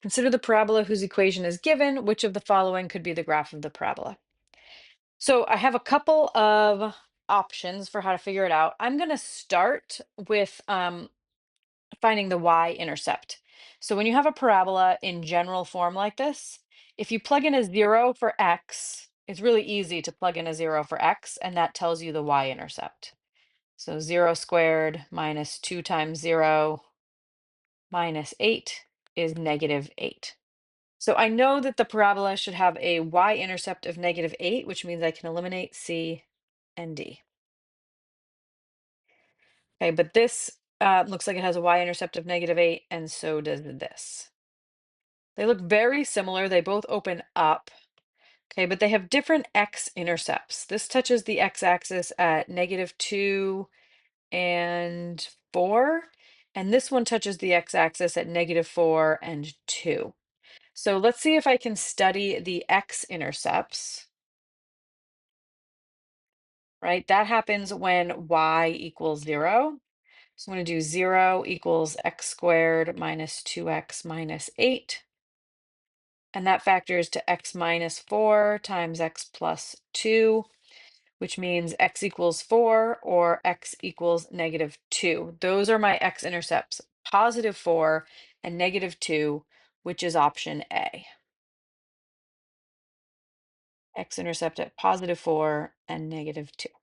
Consider the parabola whose equation is given. Which of the following could be the graph of the parabola? So I have a couple of options for how to figure it out. I'm going to start with finding the y-intercept. So when you have a parabola in general form like this, if you plug in a 0 for x, it's really easy to plug in a 0 for x, and that tells you the y-intercept. So 0 squared minus 2 times 0 minus 8 is -8. So I know that the parabola should have a y-intercept of -8, which means I can eliminate C and D. Okay, but this looks like it has a y-intercept of -8, and so does this. They look very similar. They both open up. Okay, but they have different x-intercepts. This touches the x-axis at -2 and 4, and this one touches the x-axis at -4 and 2. So let's see if I can study the x-intercepts, right? That happens when y equals 0. So I'm going to do 0 equals x squared minus 2x minus 8. And that factors to x minus 4 times x plus 2, which means x equals 4 or x equals -2. Those are my x-intercepts, +4 and -2, which is option A. X-intercept at +4 and -2.